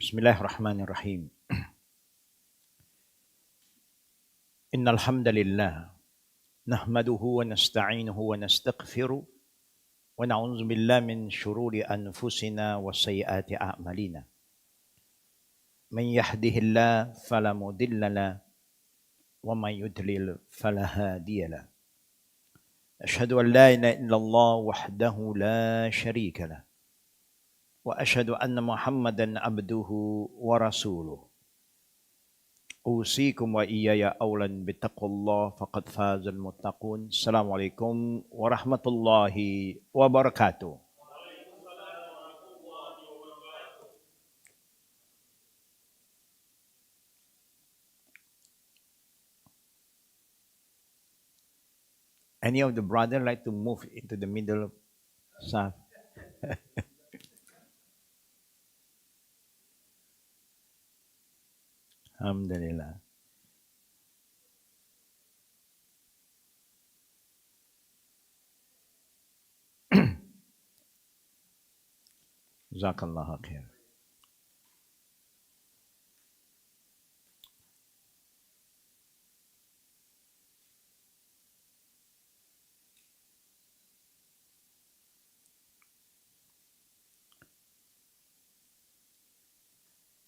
Bismillahirrahmanirrahim. Innal hamdalillah nahmaduhu wa nasta'inuhu wa nastaghfiruh wa na'udzu billahi min shururi anfusina wa sayyiati a'malina. Man yahdihillahu fala mudilla lahu wa man yudlil fala hadiya lahu. Ashhadu an la ilaha illallah wahdahu la syarika lahu wa ashhadu anna Muhammadan abduhu wa rasuluh. Usikum wa iyaya awlan bittaqullah faqad fazal muttaqun. Assalamualaikum warahmatullahi wabarakatuh. Any of the brother like to move into the middle side? Alhamdulillah. Jazakallah khair.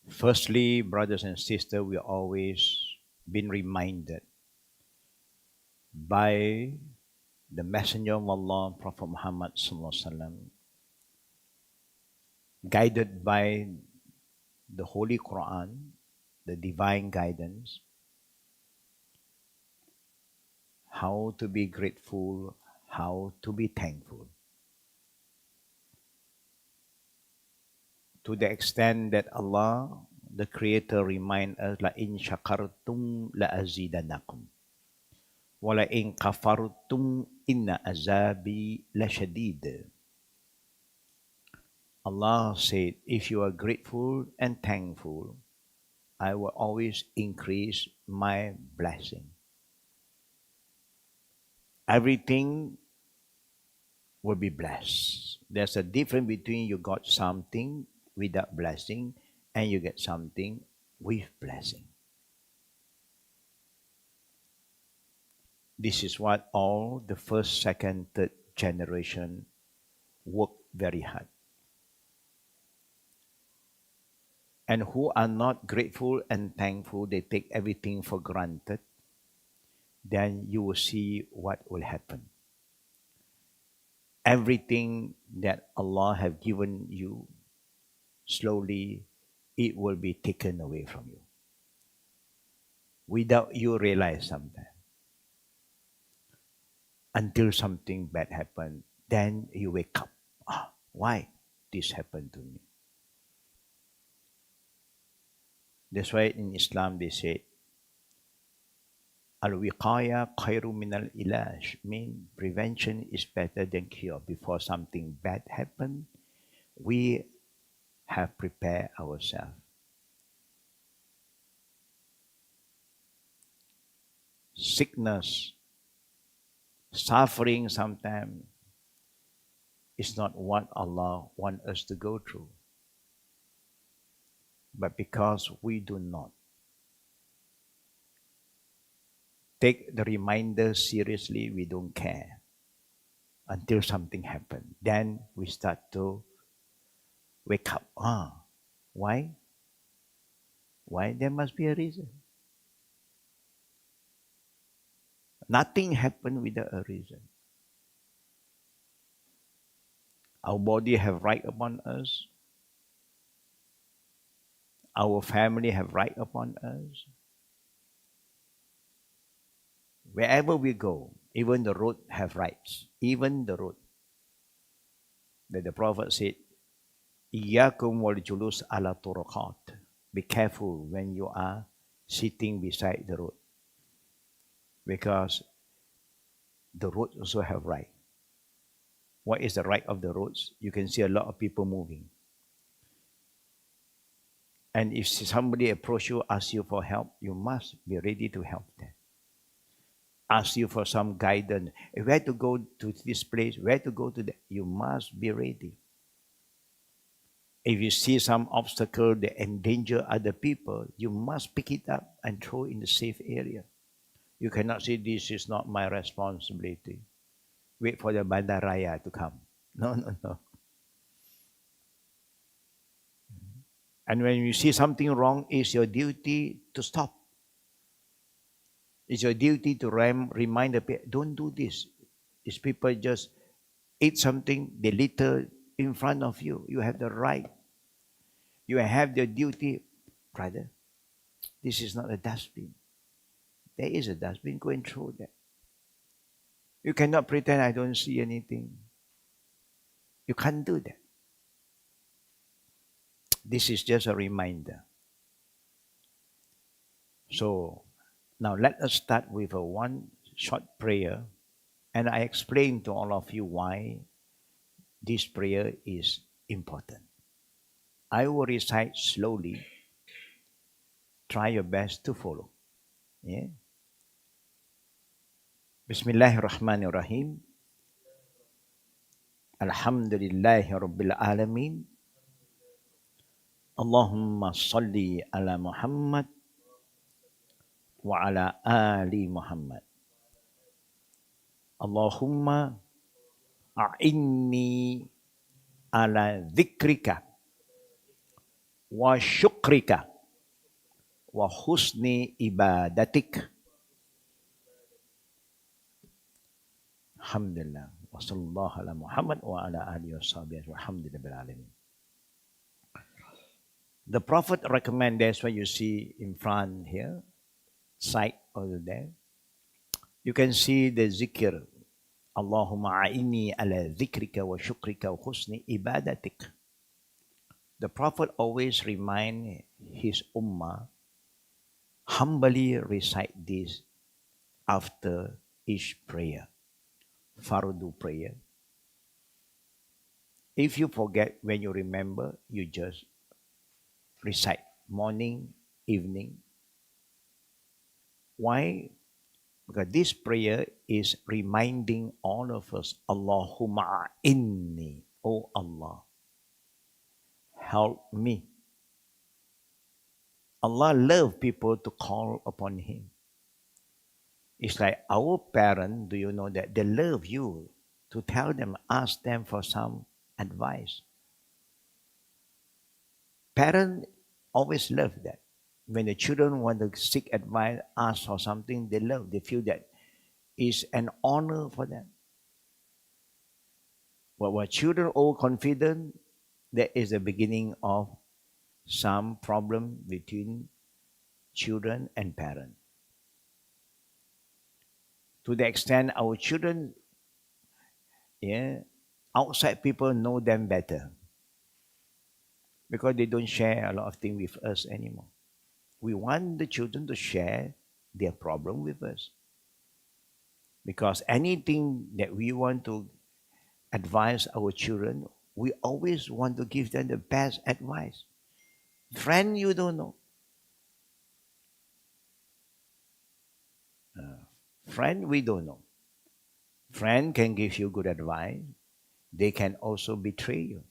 Firstly, brothers and sisters, we always been reminded by the Messenger of Allah, Prophet Muhammad sallallahu alaihi wasallam, guided by the Holy Quran, the divine guidance, how to be grateful, how to be thankful. To the extent that Allah, the Creator, remind us, la in shakartum la azidanakum, wa la in kafartum inna azabi la shadid. Allah said, if you are grateful and thankful, I will always increase my blessing. Everything will be blessed. There's a difference between you got something without blessing and you get something with blessing. This is what all the first, second, third generation work very hard. And who are not grateful and thankful, they take everything for granted, then you will see what will happen. Everything that Allah have given you, slowly it will be taken away from you without you realize something. Until something bad happens, then you wake up. Why this happened to me? That's why in Islam they say, al-wiqaya khairu min al-ilaj, mean prevention is better than cure. Before something bad happens, we have prepared ourselves. Sickness, suffering sometimes is not what Allah wants us to go through. But because we do not take the reminder seriously, we don't care until something happens. Then we start to wake up. Why? Why? There must be a reason. Nothing happened without a reason. Our body have right upon us. Our family have right upon us. Wherever we go, even the road have rights. Even the road. That the Prophet said, Iyyakum wal julus ala turuqat. Be careful when you are sitting beside the road. Because the roads also have right. What is the right of the roads? You can see a lot of people moving. And if somebody approach you, ask you for help, you must be ready to help them. Ask you for some guidance. Where to go to this place, where to go to that, you must be ready. If you see some obstacle that endanger other people, you must pick it up and throw in the safe area. You cannot say, this is not my responsibility. Wait for the bandaraya to come. No, no, no. And when you see something wrong, it's your duty to stop. It's your duty to remind the people, don't do this. These people just eat something, they litter in front of you. You have the right. You have the duty, brother. This is not a dustbin. There is a dustbin. Go and throw that. You cannot pretend I don't see anything. You can't do that. This is just a reminder. So now let us start with a one short prayer, and I explain to all of you why this prayer is important. I will recite slowly. Try your best to follow. Yeah. Bismillahirrahmanirrahim. Alhamdulillahi Rabbil Alamin. Allahumma salli ala Muhammad wa ala ali Muhammad. Allahumma a'inni ala dhikrika wa syukrika wa husni ibadatik. Alhamdulillah. Wa sallallahu ala Muhammad wa ala alihi wa sahbihi walhamdulillah alamin. The Prophet recommends, that's what you see in front here, side over there. You can see the zikr. Allahumma a'inni ala dhikrika wa syukrika wa husni ibadatik. The Prophet always remind his ummah, humbly recite this after each prayer, fardu prayer. If you forget, when you remember, you just recite morning, evening. Why? Because this prayer is reminding all of us, Allahumma inni, oh Allah, help me. Allah loves people to call upon Him. It's like our parents, do you know that they love you to tell them, ask them for some advice. Parents always love that. When the children want to seek advice, ask for something, they love. They feel that it's an honor for them. But when children overconfident, that is the beginning of some problem between children and parents. To the extent our children, outside people know them better because they don't share a lot of things with us anymore. We want the children to share their problem with us, because anything that we want to advise our children, we always want to give them the best advice. Friend, you don't know. Friend, we don't know. Friend can give you good advice. They can also betray you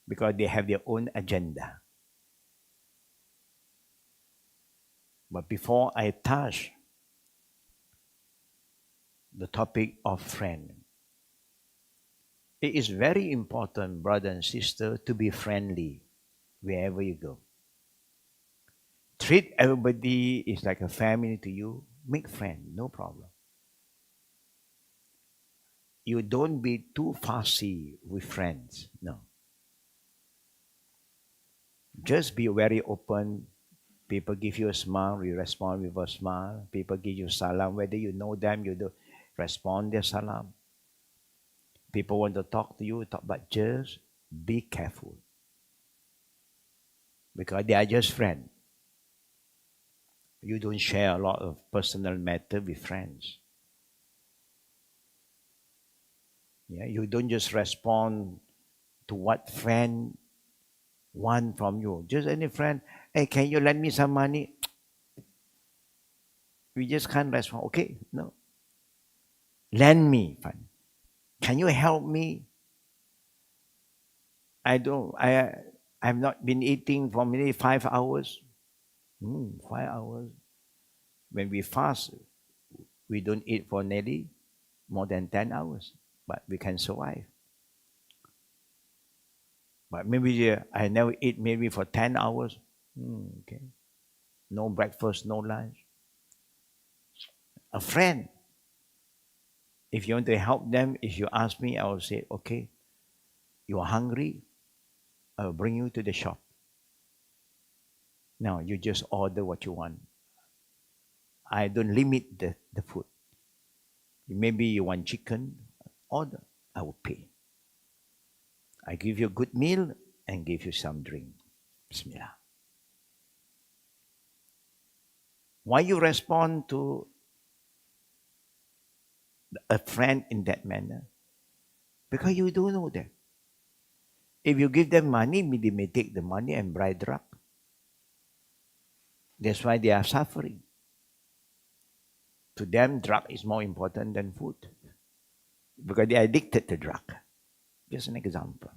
because they have their own agenda. But before I touch the topic of friend, it is very important, brother and sister, to be friendly wherever you go. Treat everybody is like a family to you. Make friends, no problem. You don't be too fussy with friends, no. Just be very open. People give you a smile, you respond with a smile. People give you salam, whether you know them, you do respond their salam. People want to talk to you, but just be careful. Because they are just friends. You don't share a lot of personal matter with friends. Yeah, you don't just respond to what friend want from you. Just any friend, hey, can you lend me some money? We just can't respond. Okay, no. Lend me. Fine. Can you help me? I've not been eating for maybe 5 hours. 5 hours. When we fast, we don't eat for nearly more than 10 hours, but we can survive. But maybe I never eat maybe for 10 hours. Okay. No breakfast, no lunch. A friend, if you want to help them, if you ask me, I will say, okay, you are hungry, I will bring you to the shop. Now, you just order what you want. I don't limit the food. Maybe you want chicken, order, I will pay. I give you a good meal and give you some drink. Bismillah. Why you respond to a friend in that manner? Because you don't know that. If you give them money, they may take the money and buy drug. That's why they are suffering. To them, drug is more important than food. Because they are addicted to drug. Just an example.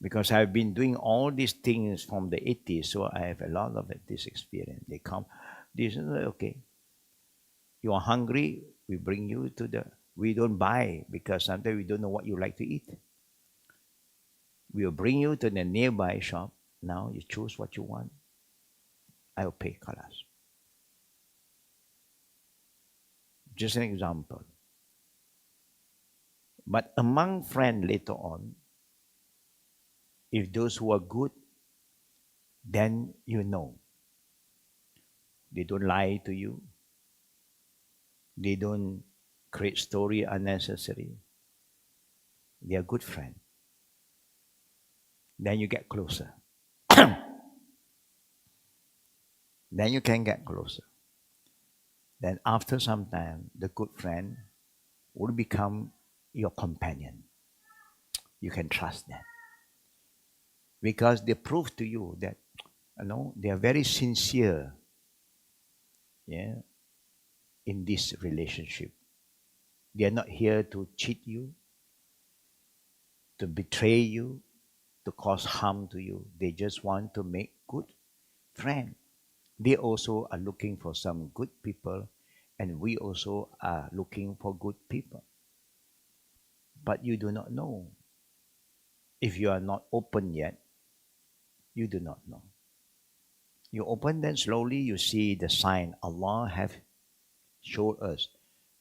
Because I've been doing all these things from the 80s, so I have a lot of this experience. They come, this is okay. You are hungry, we bring you to we don't buy because sometimes we don't know what you like to eat. We will bring you to the nearby shop. Now you choose what you want. I will pay, khalas. Just an example. But among friends later on, if those who are good, then you know. They don't lie to you. They don't create story unnecessary. They are good friends. Then you get closer. Then you can get closer. Then after some time, the good friend will become your companion. You can trust them. Because they prove to you that they are very sincere in this relationship. They are not here to cheat you, to betray you, to cause harm to you. They just want to make good friends. They also are looking for some good people, and we also are looking for good people. But you do not know. If you are not open yet, you do not know. You open, then slowly you see the sign Allah have showed us.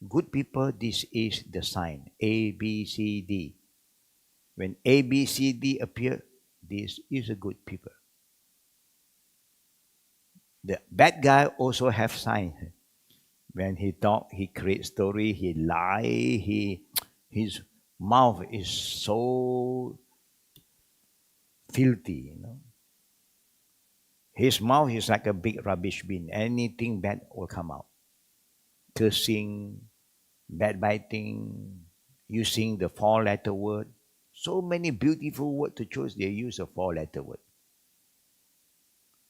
Good people, this is the sign. A, B, C, D. When A, B, C, D appear, this is a good people. The bad guy also have sign. When he talk, he create story, he lie, his mouth is so filthy, His mouth is like a big rubbish bin. Anything bad will come out. Cursing, backbiting, using the 4-letter word. So many beautiful words to choose, they use a 4-letter word.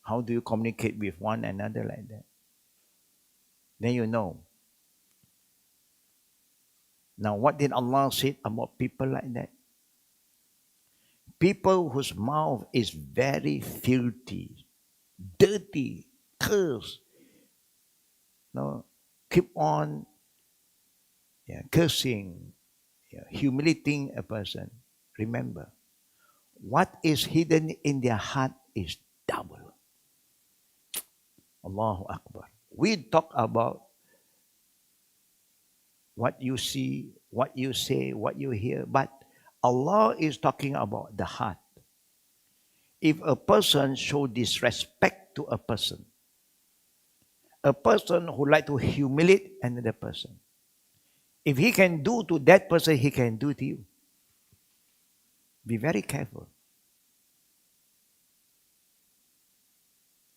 How do you communicate with one another like that? Then you know. Now, what did Allah say about people like that? People whose mouth is very filthy, dirty, curse. Keep on cursing, humiliating a person. Remember, what is hidden in their heart is double. Allahu Akbar. We talk about what you see, what you say, what you hear, but Allah is talking about the heart. If a person show disrespect to a person who like to humiliate another person, if he can do to that person, he can do to you. Be very careful.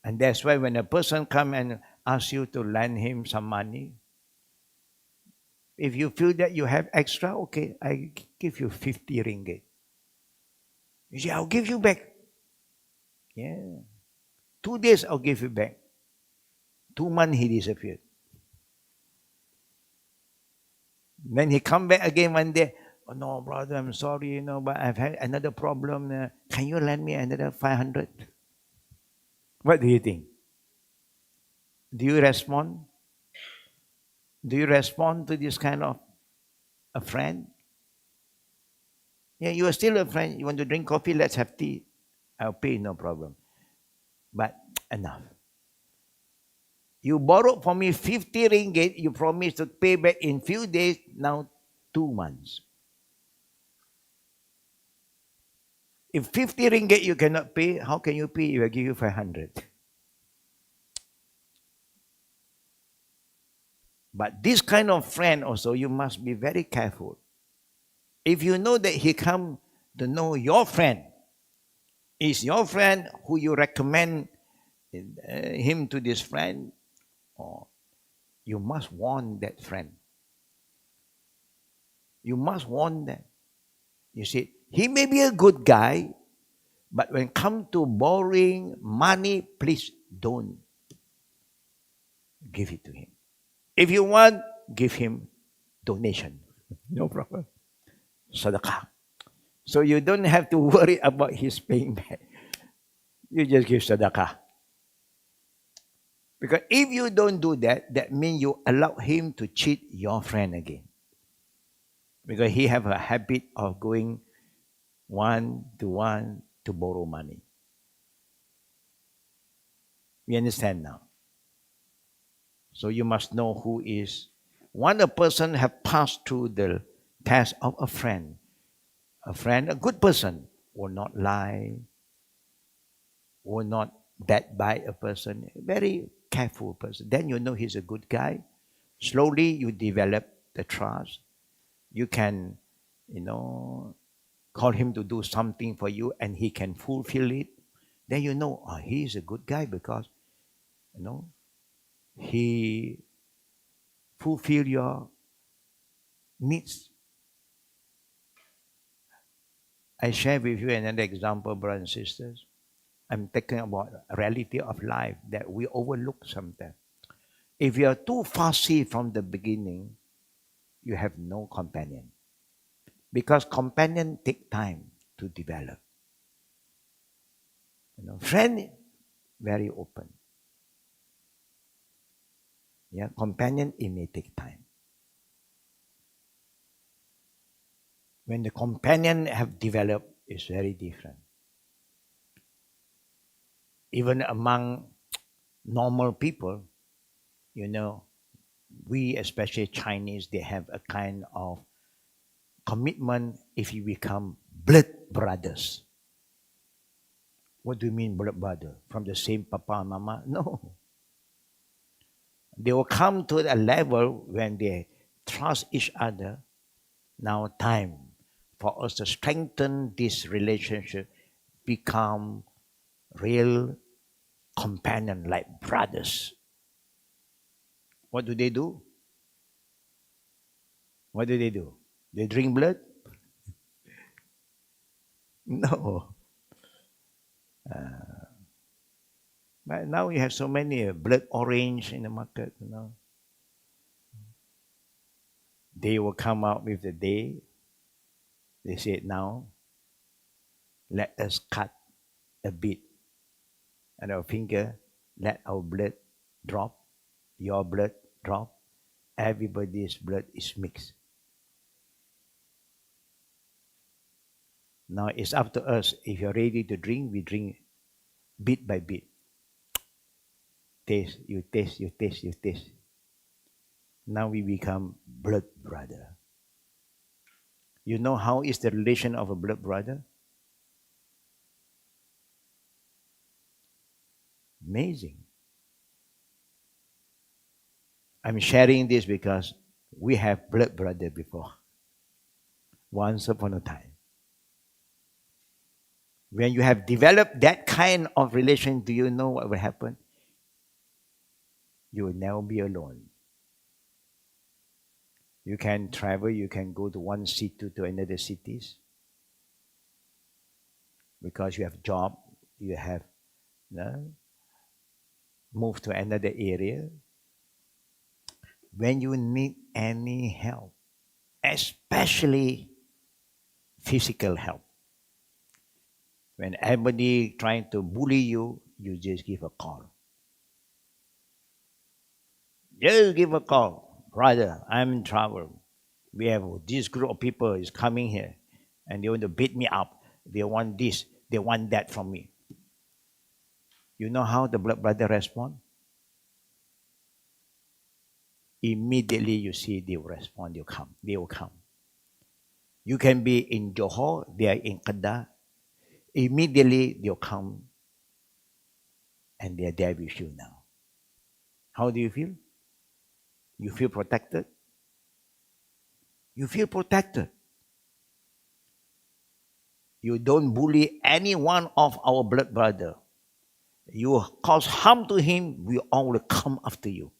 And that's why when a person come and ask you to lend him some money, if you feel that you have extra, okay, I give you 50 ringgit. You say, I'll give you back. Yeah. 2 days, I'll give you back. 2 months, he disappeared. Then he come back again one day. Oh, no, brother, I'm sorry, but I've had another problem. Can you lend me another 500? What do you think? Do you respond? Do you respond to this kind of a friend? Yeah, you are still a friend. You want to drink coffee? Let's have tea. I'll pay, no problem. But enough. You borrowed from me 50 ringgit. You promised to pay back in few days. Now 2 months. If 50 ringgit you cannot pay, how can you pay if I give you 500? But this kind of friend also, you must be very careful. If you know that he come to know your friend, is your friend who you recommend him to this friend, or you must warn that friend. You must warn them. You see, he may be a good guy, but when it comes to borrowing money, please don't give it to him. If you want, give him donation. No problem. Sadaqah. So you don't have to worry about his paying back. You just give sadaqah. Because if you don't do that, that means you allow him to cheat your friend again. Because he have a habit of going one to borrow money. We understand now. So you must know who is. When a person have passed through the test of a friend, a good person, will not lie, will not backbite a person, a very careful person. Then you know he's a good guy. Slowly you develop the trust. You can, call him to do something for you and he can fulfill it. Then you know, he is a good guy because, he fulfill your needs. I share with you another example, brothers and sisters. I'm talking about a reality of life that we overlook sometimes. If you are too fussy from the beginning, you have no companion. Because companion take time to develop. Friend, very open. Yeah, companion, it may take time. When the companion have developed, it's very different. Even among normal people, we, especially Chinese, they have a kind of commitment if you become blood brothers. What do you mean blood brother? From the same papa and mama? No. They will come to a level when they trust each other. Now time for us to strengthen this relationship, become real companion like brothers. What do they do? What do? They drink blood? No. But now we have so many blood orange in the market, They will come out with the day. They said, now, let us cut a bit at our finger, let our blood drop, your blood drop, everybody's blood is mixed. Now it's up to us. If you're ready to drink, we drink bit by bit. Taste, you taste, you taste, you taste. Now we become blood brother. You know how is the relation of a blood brother? Amazing. I'm sharing this because we have blood brother before. Once upon a time. When you have developed that kind of relation, do you know what will happen? You will never be alone. You can travel, you can go to one city to another cities. Because you have job, you have moved to another area. When you need any help, especially physical help. When everybody trying to bully you, you just give a call. Just give a call. Brother, I'm in trouble. We have this group of people is coming here and they want to beat me up. They want this, they want that from me. You know how the blood brother respond? Immediately you see they will respond, they will come. You can be in Johor, they are in Kedah. Immediately they'll come and they are there with you now. How do you feel? You feel protected? You feel protected. You don't bully any one of our blood brother. You cause harm to him, we all will come after you.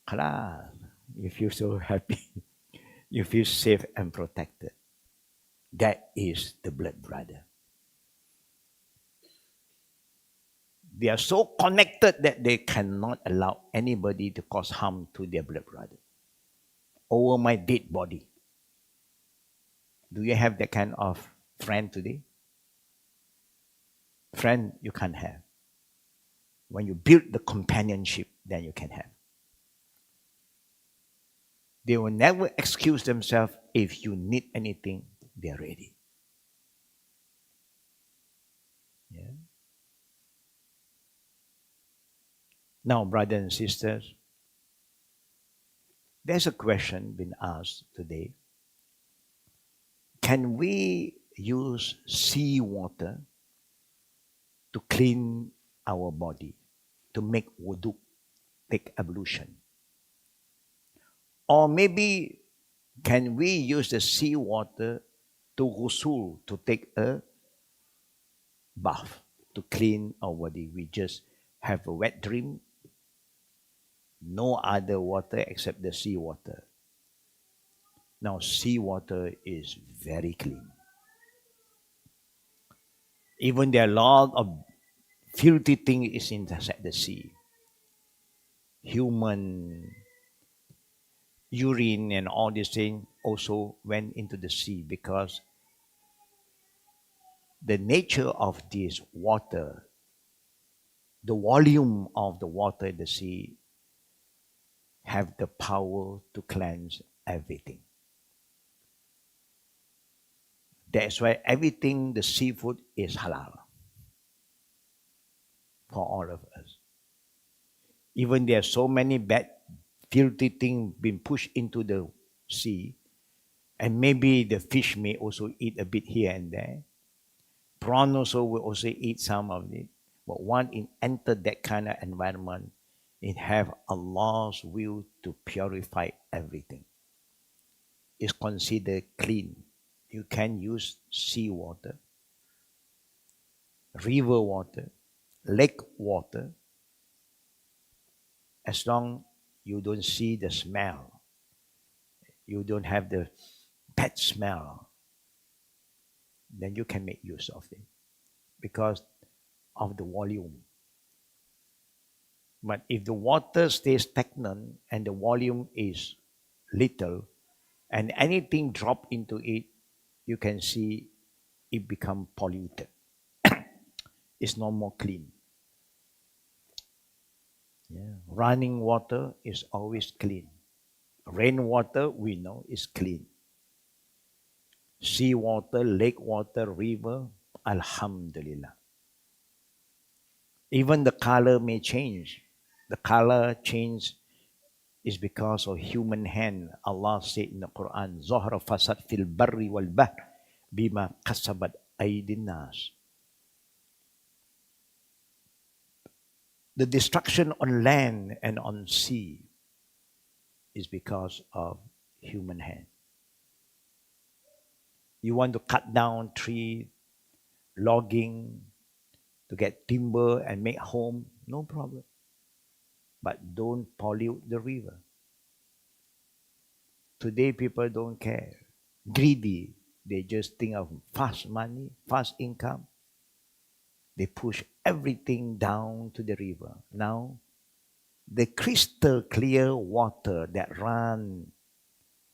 Khalas. You feel so happy. You feel safe and protected. That is the blood brother. They are so connected that they cannot allow anybody to cause harm to their blood brother. Over my dead body. Do you have that kind of friend today? Friend you can't have. When you build the companionship, then you can have. They will never excuse themselves. If you need anything, they're ready. Yeah. Now, brothers and sisters, there's a question being asked today. Can we use seawater to clean our body, to make wudhu, take ablution? Or maybe can we use the seawater to ghusl, to take a bath, to clean our body? We just have a wet dream, no other water except the seawater. Now, seawater is very clean. Even there are a lot of filthy things inside the sea. Human urine and all these things also went into the sea because the nature of this water, the volume of the water in the sea, have the power to cleanse everything. That's why everything, the seafood, is halal for all of us. Even there are so many bad, filthy things being pushed into the sea, and maybe the fish may also eat a bit here and there. Prawn also will also eat some of it. But once it enters that kind of environment, it have Allah's will to purify everything. It's considered clean. You can use seawater, river water, lake water, as long you don't see the smell, you don't have the bad smell, then you can make use of it because of the volume. But if the water stays stagnant and the volume is little, and anything drop into it, you can see it become polluted. It's no more clean. Yeah. Running water is always clean. Rainwater, we know, is clean. Sea water, lake water, river, alhamdulillah. Even the color may change. The color change is because of human hand. Allah said in the Quran, Zahra fasad fil barri wal bahr bima kasabat aydin nas. The destruction on land and on sea is because of human hand. You want to cut down tree, logging, to get timber and make home, no problem. But don't pollute the river. Today people don't care. Greedy. They just think of fast money, fast income. They push everything down to the river. Now, the crystal clear water that ran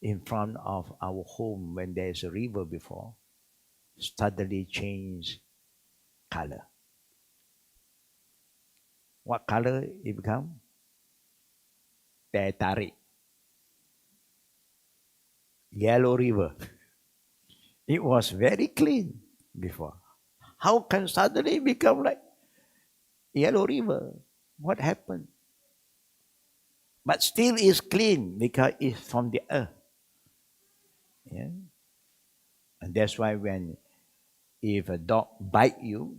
in front of our home when there is a river before, suddenly change color. What color it become? Teh tarik. Yellow river. It was very clean before. How can suddenly become like yellow river? What happened? But still is clean because it's from the earth. Yeah? And that's why when if a dog bite you,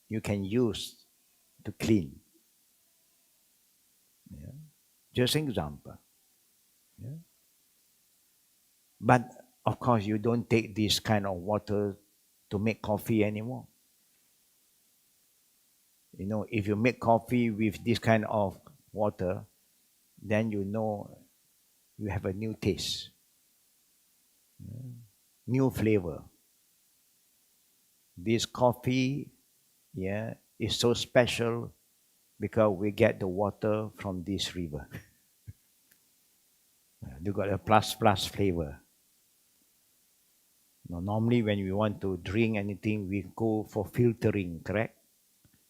you can use to clean. Yeah? Just an example. Yeah? But of course, you don't take this kind of water to make coffee anymore. You know, if you make coffee with this kind of water, then you know you have a new taste, new flavor. This coffee, yeah, is so special because we get the water from this river. They got a plus flavor. Now, normally, when we want to drink anything, we go for filtering, correct?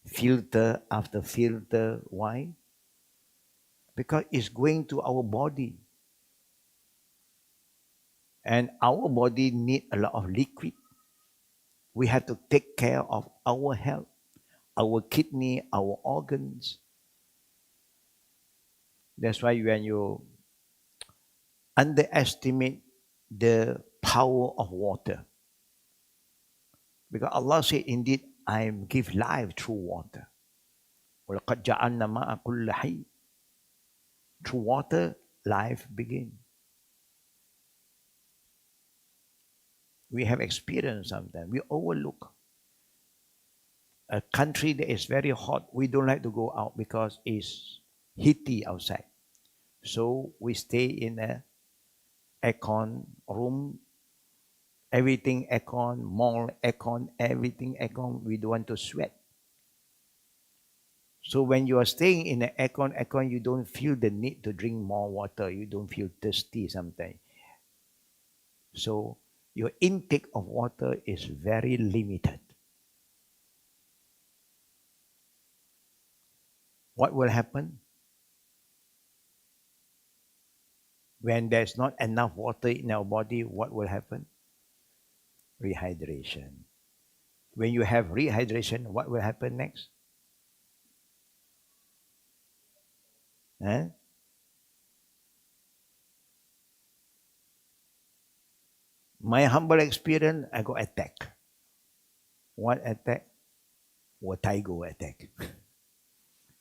Filter after filter. Why? Because it's going to our body. And our body need a lot of liquid. We have to take care of our health, our kidney, our organs. That's why when you underestimate the power of water, because Allah said, indeed, I give life through water. وَلَقَدْ جَعَلْنَا مَاءَ كُلِّ حَيٍّ. Through water, life begins. We have experienced sometimes. We overlook a country that is very hot. We don't like to go out because it's heaty outside. So we stay in a aircon room, everything aircon, mall aircon, everything aircon. We don't want to sweat. So when you are staying in an aircon, you don't feel the need to drink more water. You don't feel thirsty sometimes. So your intake of water is very limited. What will happen? When there's not enough water in our body, what will happen? Rehydration. When you have rehydration, what will happen next? Huh? My humble experience, I got attack. What attack? Vertigo attack.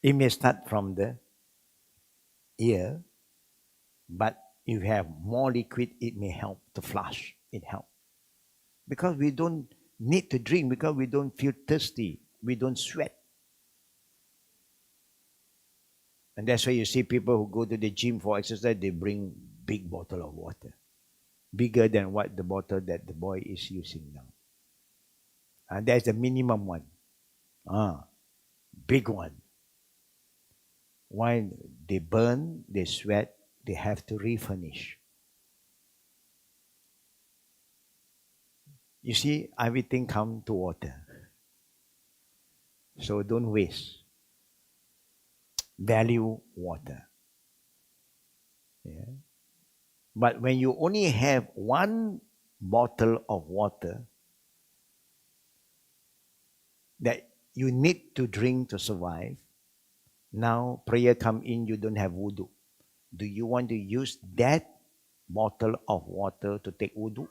It may start from the ear, but if you have more liquid, it may help to flush. It helps. Because we don't need to drink, because we don't feel thirsty. We don't sweat. And that's why you see people who go to the gym for exercise, they bring big bottle of water. Bigger than what the bottle that the boy is using now. And that's the minimum one. Big one. Why? They burn, they sweat, they have to refurnish. You see, everything comes to water. So don't waste. Value water. Yeah. But when you only have one bottle of water that you need to drink to survive, now prayer come in, you don't have wudhu. Do you want to use that bottle of water to take wudhu?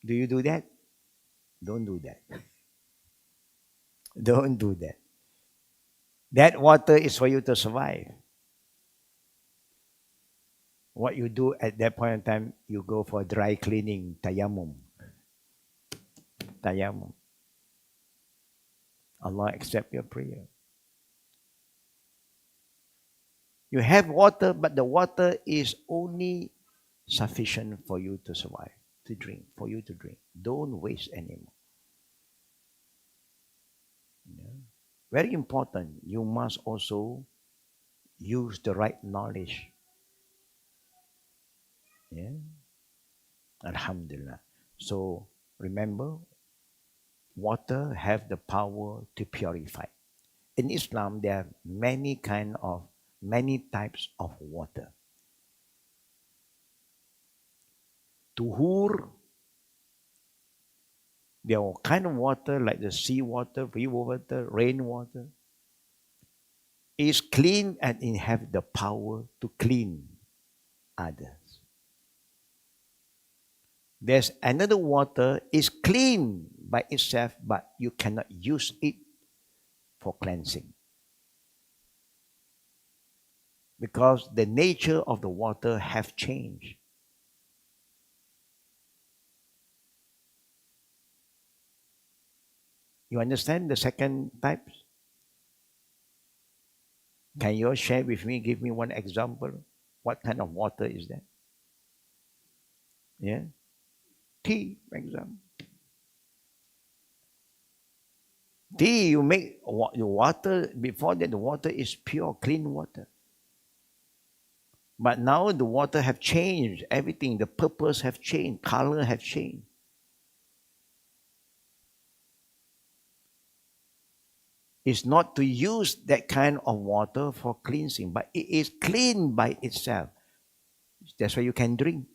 Do you do that? Don't do that. Don't do that. That water is for you to survive. What you do at that point in time, you go for dry cleaning, tayammum. Tayammum. Allah accept your prayer. You have water, but the water is only sufficient for you to survive, to drink, for you to drink. Don't waste anymore. Yeah. Very important. You must also use the right knowledge. Yeah. Alhamdulillah. So remember, water have the power to purify. In Islam, there are many types of water. Tuhur, there are kind of water like the sea water, river water, rainwater. Is clean and it have the power to clean others. There's another water is clean by itself, but you cannot use it for cleansing. Because the nature of the water have changed. You understand the second type? Can you share with me, give me one example? What kind of water is that? Yeah? Tea, for example. Tea, you make the water, before that the water is pure, clean water. But now the water have changed, everything, the purpose have changed, color have changed. It's not to use that kind of water for cleansing, but it is clean by itself. That's why you can drink.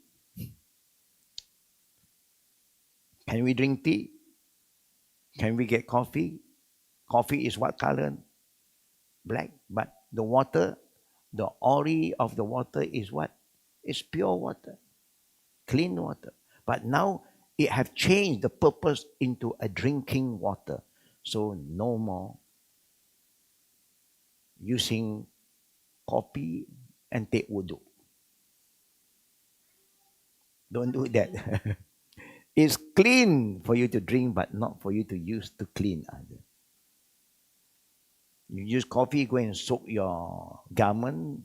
Can we drink tea? Can we get coffee? Coffee is what color? Black. But the water, the ori of the water is what? It's pure water, clean water. But now it have changed the purpose into a drinking water. So no more using coffee and take wudhu. Don't do that. It's clean for you to drink, but not for you to use to clean others. You use coffee, go and soak your garment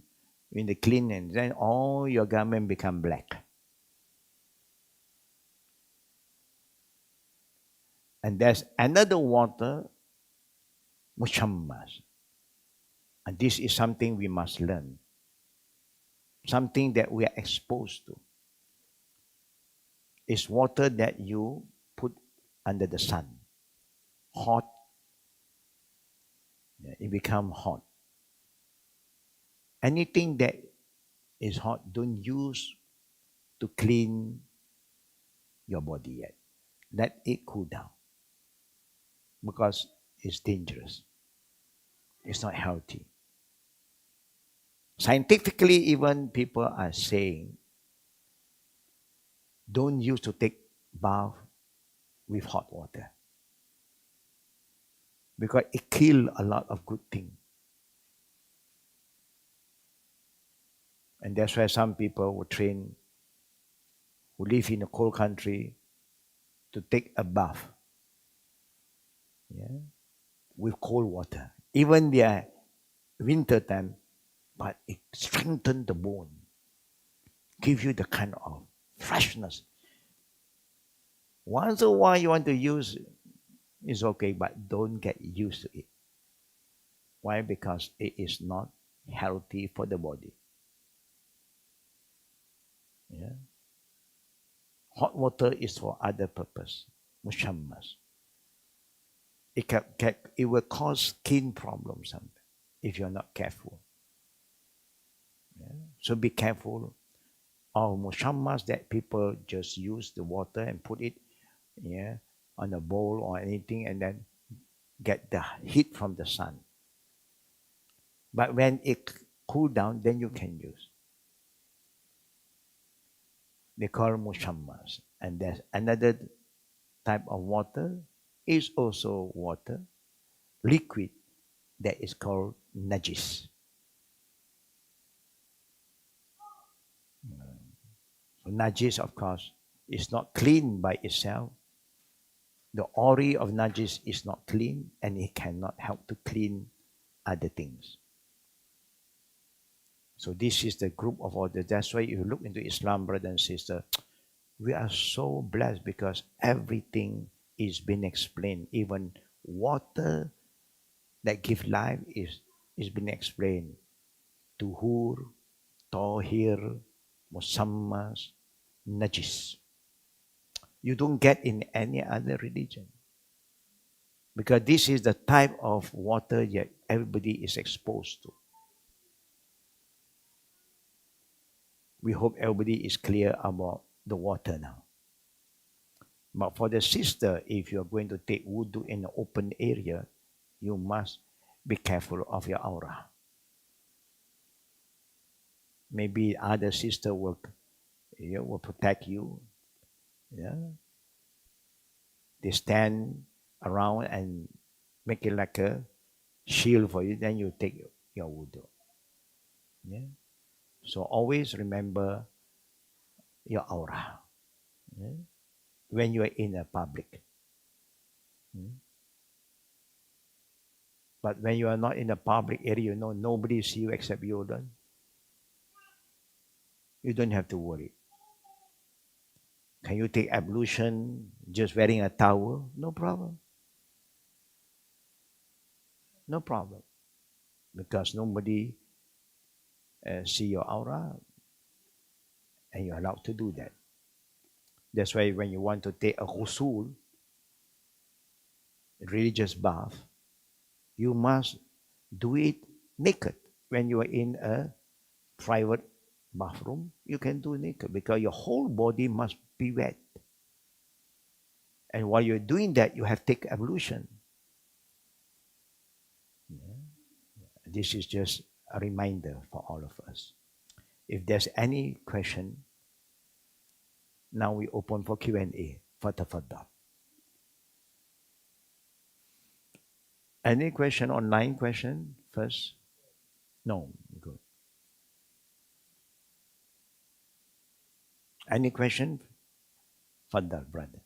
in the clean, and then all your garment become black. And there's another water, mushammas. And this is something we must learn. Something that we are exposed to. It's water that you put under the sun. Hot. It becomes hot. Anything that is hot, don't use to clean your body yet. Let it cool down. Because it's dangerous. It's not healthy. Scientifically, even people are saying, don't use to take bath with hot water. Because it kills a lot of good things. And that's why some people who train, who live in a cold country, to take a bath, with cold water. Even their winter time, but it strengthens the bone, gives you the kind of freshness. Once in a while you want to use it, it's okay, but don't get used to it. Why? Because it is not healthy for the body. Yeah. Hot water is for other purpose. Mushammas. It will cause skin problems sometimes if you're not careful. Yeah. So be careful of mushammas that people just use the water and put it on a bowl or anything and then get the heat from the sun. But when it cool down, then you can use. They call mushammas. And there's another type of water, is also water, liquid, that is called najis. So najis, of course, is not clean by itself. The ori of najis is not clean and it cannot help to clean other things. So this is the group of order. That's why if you look into Islam, brother and sister, we are so blessed because everything is being explained. Even water that gives life is being explained. Tuhur, Tahir, Musammas, Najis. you don't get in any other religion. Because this is the type of water that everybody is exposed to. We hope everybody is clear about the water now. But for the sister, if you're going to take wudhu in an open area, you must be careful of your aura. Maybe other sister will protect you. Yeah. They stand around and make it like a shield for you. Then you take your wudhu. Yeah. So always remember your aura. Yeah. When you are in a public. But when you are not in a public area, nobody see you except you alone. You don't have to worry. Can you take ablution just wearing a towel? No problem. No problem. Because nobody see your aura and you're allowed to do that. That's why when you want to take a ghusl, religious bath, you must do it naked. When you are in a private bathroom, you can do naked because your whole body must be wet. And while you're doing that, you have to take ablution. Yeah. This is just a reminder for all of us. If there's any question, now we open for Q&A. Fatafaddal. Any question, online question first? No, good. Any question? Faddal, brother.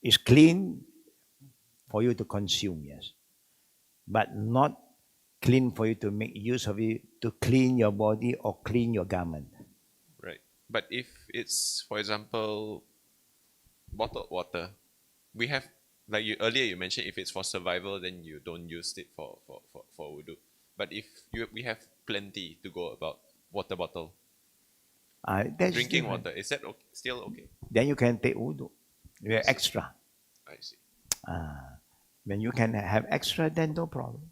It's clean for you to consume, yes. But not clean for you to make use of it to clean your body or clean your garment. Right. But if it's, for example, bottled water, we have, like earlier you mentioned, if it's for survival, then you don't use it for wudu. But if we have plenty to go about, water bottle, drinking Different. water, is that still okay? Then you can take wudu. You have extra. I see. When you can have extra, then no problem.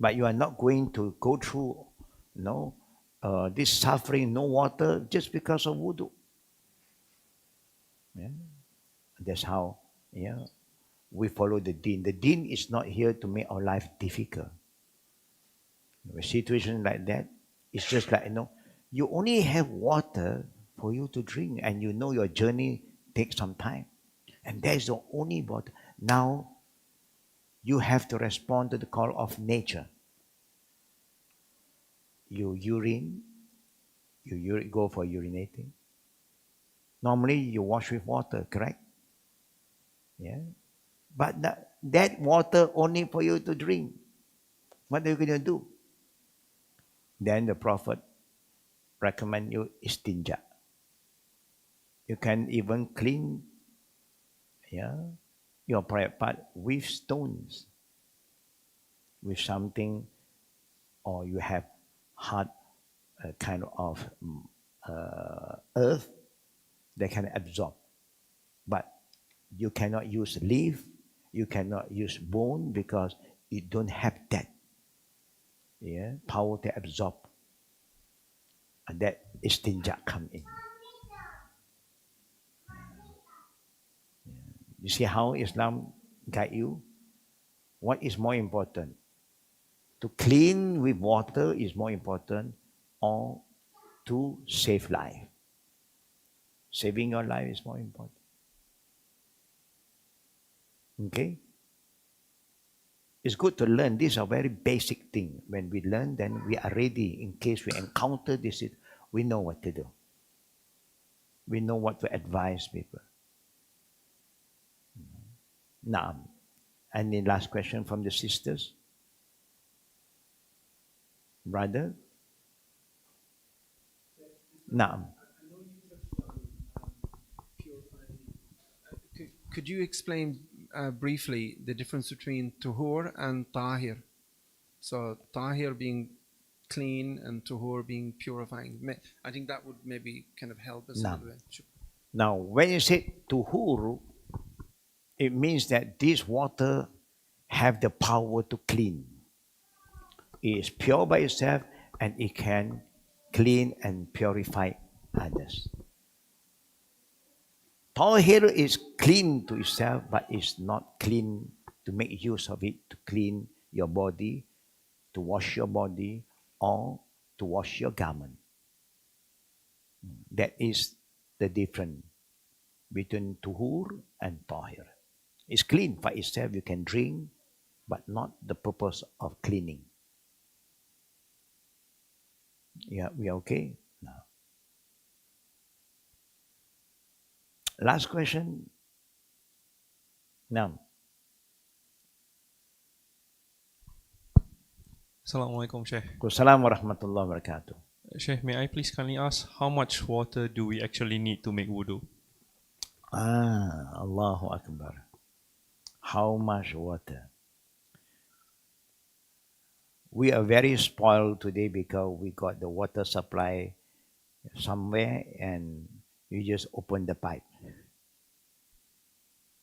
But you are not going to go through, this suffering, no water, just because of wudu. Yeah? That's how, we follow the deen. The deen is not here to make our life difficult. A situation like that, it's just like, you only have water for you to drink, and your journey takes some time. And that is the only water. Now, you have to respond to the call of nature. You go for urinating. Normally, you wash with water, correct? Yeah. But that water only for you to drink. What are you going to do? Then the Prophet recommend you istinja. You can even clean your private part with stones, with something, or you have hard kind of earth that can absorb. But you cannot use leaf, you cannot use bone because you don't have that power to absorb. And that istinja come in. You see how Islam guide you? What is more important? To clean with water is more important, or to save life? Saving your life is more important. Okay? It's good to learn. These are very basic things. When we learn, then we are ready in case we encounter this. We know what to do. We know what to advise people. Now, any last question from the sisters? Brother? Naam. Could you explain briefly the difference between tuhur and tahir. So tahir being clean and tuhur being purifying. I think that would maybe kind of help us a Now, little bit. Sure. now when you say tuhur, it means that this water have the power to clean. It is pure by itself and it can clean and purify others. Tahir is clean to itself, but it's not clean to make use of it to clean your body, to wash your body, or to wash your garment. That is the difference between tuhur and tahir. It's clean by itself, you can drink, but not the purpose of cleaning. Yeah, we are okay? Now. Last question. Now. Assalamualaikum, Sheikh. Assalamualaikum warahmatullahi wabarakatuh. Sheikh, may I please kindly ask how much water do we actually need to make wudu? Allahu Akbar. How much water? We are very spoiled today because we got the water supply somewhere and you just open the pipe.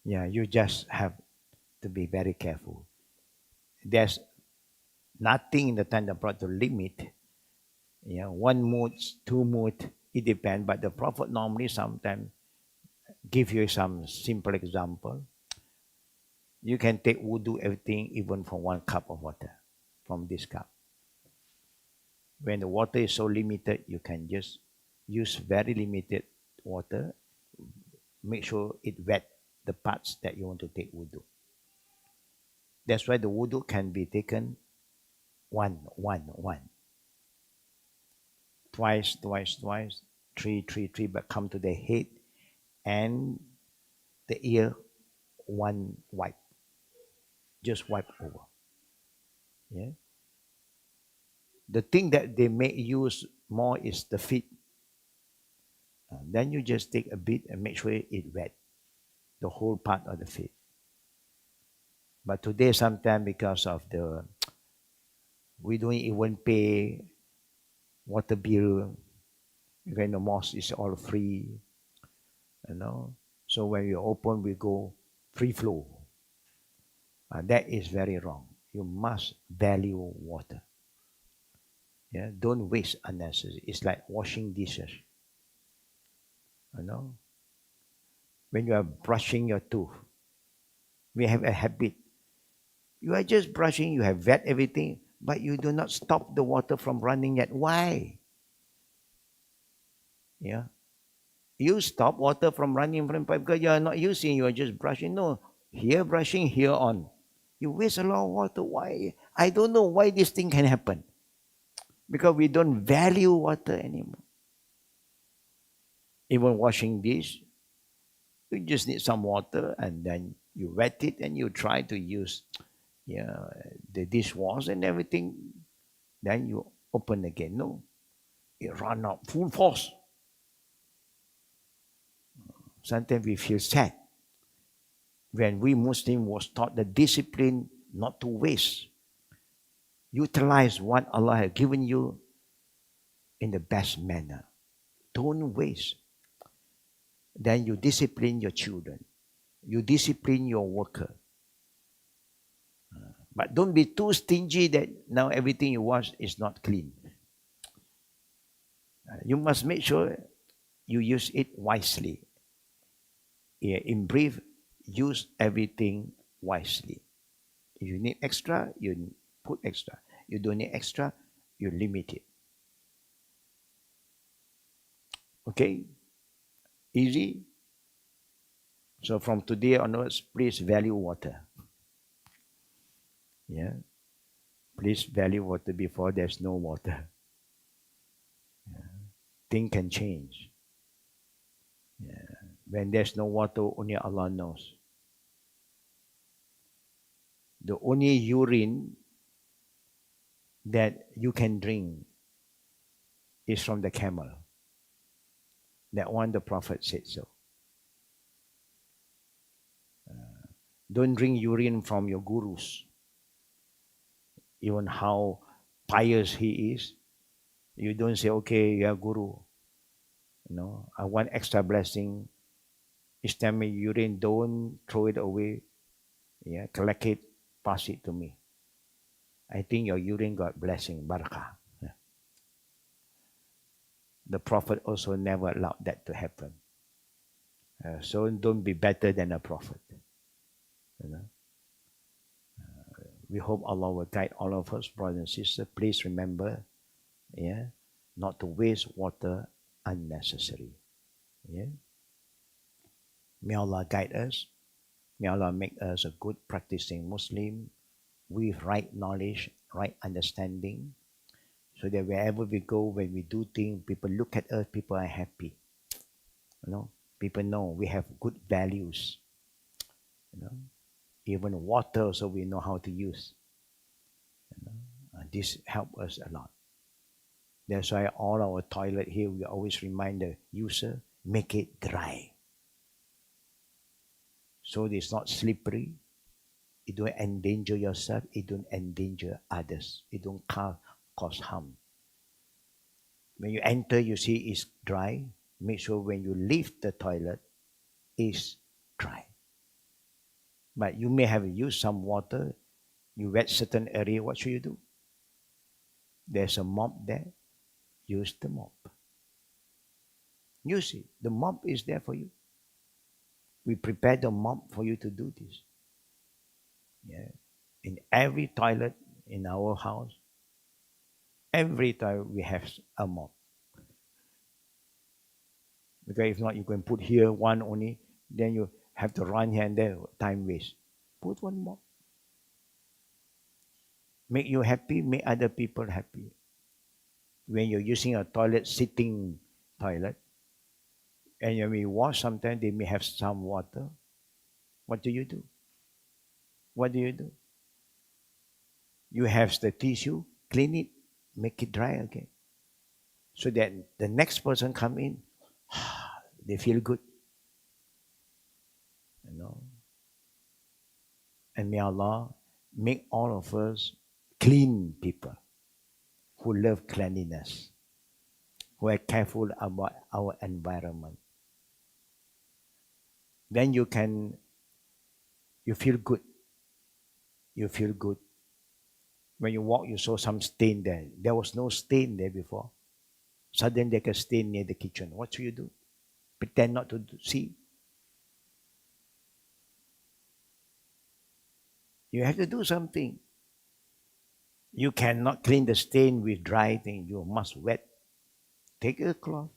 Yeah, you just have to be very careful. There's nothing in the time that brought to limit. Yeah, 1 mood, 2 mood, it depends. But the Prophet normally sometimes give you some simple example. You can take wudu everything even from 1 cup of water from this cup. When the water is so limited, you can just use very limited water. Make sure it wet the parts that you want to take wudu. That's why the wudu can be taken one. Twice, 3, but come to the head and the ear, 1 wipe. Just wipe over. Yeah. The thing that they may use more is the feet. Then you just take a bit and make sure it wet the whole part of the feet. But today, sometimes because of we don't even pay water bill. When the mosque is all free, So when you open, we go free flow. That is very wrong. You must value water. Yeah, don't waste unnecessary. It's like washing dishes. When you are brushing your tooth, we have a habit. You are just brushing, you have wet everything, but you do not stop the water from running yet. Why? Yeah. You stop water from running from pipe because you are not using, you are just brushing. No, here brushing, here on. You waste a lot of water. Why? I don't know why this thing can happen. Because we don't value water anymore. Even washing dish, you just need some water and then you wet it and you try to use the dishwasher and everything. Then you open again. No, it run out full force. Sometimes we feel sad when we Muslim was taught the discipline not to waste. Utilize what Allah has given you in the best manner. Don't waste. Then you discipline your children. You discipline your worker. But don't be too stingy that now everything you wash is not clean. You must make sure you use it wisely. In brief, use everything wisely. If you need extra, you put extra. You don't need extra, you limit it. Okay? Easy? So from today onwards, please value water. Yeah? Please value water before there's no water. Yeah. Things can change. Yeah. When there's no water, only Allah knows. The only urine that you can drink is from the camel. That one the Prophet said so. Don't drink urine from your gurus. Even how pious he is, you don't say, okay, you are guru. I want extra blessing. Islamic urine, don't throw it away. Yeah, collect it, pass it to me. I think your urine got blessing, barakah. Yeah. The Prophet also never allowed that to happen. So don't be better than a Prophet. You know? We hope Allah will guide all of us, brothers and sisters. Please remember, yeah, not to waste water unnecessary. Yeah. May Allah guide us. May Allah make us a good practicing Muslim with right knowledge, right understanding, so that wherever we go, when we do things, people look at us, people are happy. People know we have good values. Even water, so we know how to use. This helps us a lot. That's why all our toilet here, we always remind the user, make it dry. So it's not slippery. You don't endanger yourself. You don't endanger others. You don't cause harm. When you enter, you see it's dry. Make sure when you leave the toilet, it's dry. But you may have used some water. You wet certain area. What should you do? There's a mop there. Use the mop. Use it. The mop is there for you. We prepared the mop for you to do this. Yeah. In every toilet in our house, every toilet we have a mop. Because if not, you can put here one only, then you have to run here and there, time waste. Put one mop. Make you happy, make other people happy. When you're using a toilet, sitting toilet, and when you wash, sometimes they may have some water. What do you do? What do you do? You have the tissue, clean it, make it dry again. So that the next person come in, they feel good. And may Allah make all of us clean people who love cleanliness, who are careful about our environment. Then you feel good. You feel good. When you walk, you saw some stain there. There was no stain there before. Suddenly there's a stain near the kitchen. What should you do? Pretend not to see. You have to do something. You cannot clean the stain with dry thing. You must wet. Take a cloth.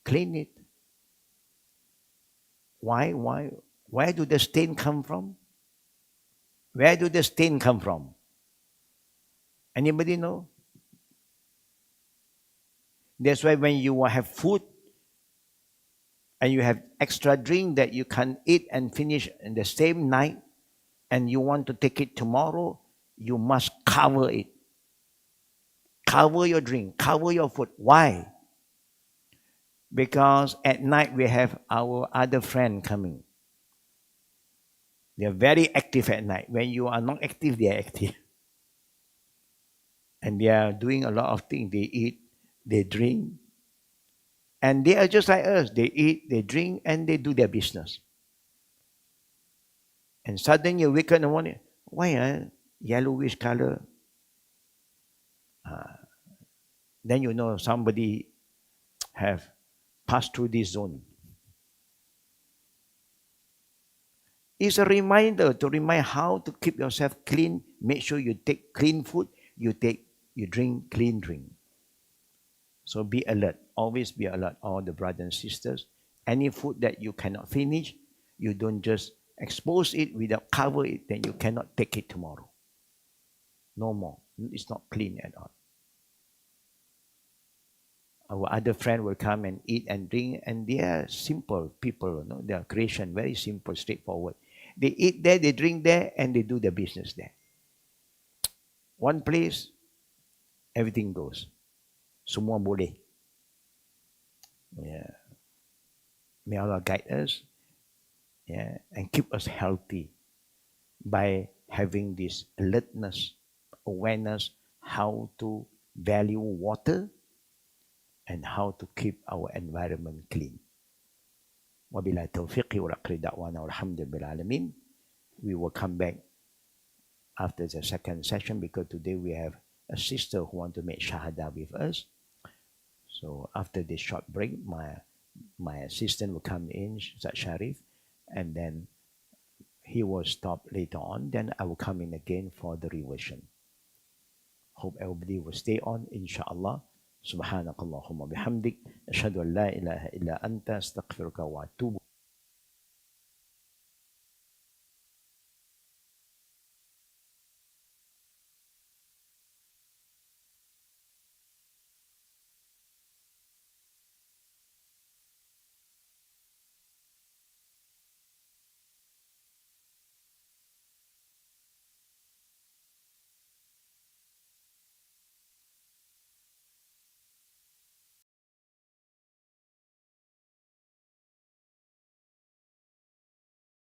Clean it. Why? Where do the stain come from? Where do the stain come from? Anybody know? That's why when you have food and you have extra drink that you can eat and finish in the same night and you want to take it tomorrow, you must cover it. Cover your drink, cover your food. Why? Because at night we have our other friend coming. They are very active at night. When you are not active, they are active. And they are doing a lot of things. They eat, they drink. And they are just like us. They eat, they drink, and they do their business. And suddenly you wake up in the morning, why yellowish color? Then you know somebody have passed through this zone. It's a reminder to remind how to keep yourself clean. Make sure you take clean food. You drink clean drink. So be alert. Always be alert, all the brothers and sisters. Any food that you cannot finish, you don't just expose it without cover it, then you cannot take it tomorrow. No more. It's not clean at all. Our other friend will come and eat and drink, and they are simple people. They are creation, very simple, straightforward. They eat there, they drink there, and they do their business there. One place, everything goes. Semua boleh. Yeah. May Allah guide us, and keep us healthy. by having this alertness, awareness, how to value water and how to keep our environment clean. Wabillahi tawfiqi wa aqri da'wana walhamdulillahi alamin. We will come back after the second session because today we have a sister who want to make shahada with us. So after this short break, my assistant will come in, Ustaz Sharif, and then he will stop later on. Then I will come in again for the reversion. Hope everybody will stay on, inshallah. Subhanakallahumma bihamdik. Ashhadu an la ilaha illa anta astaghfiruka wa atubu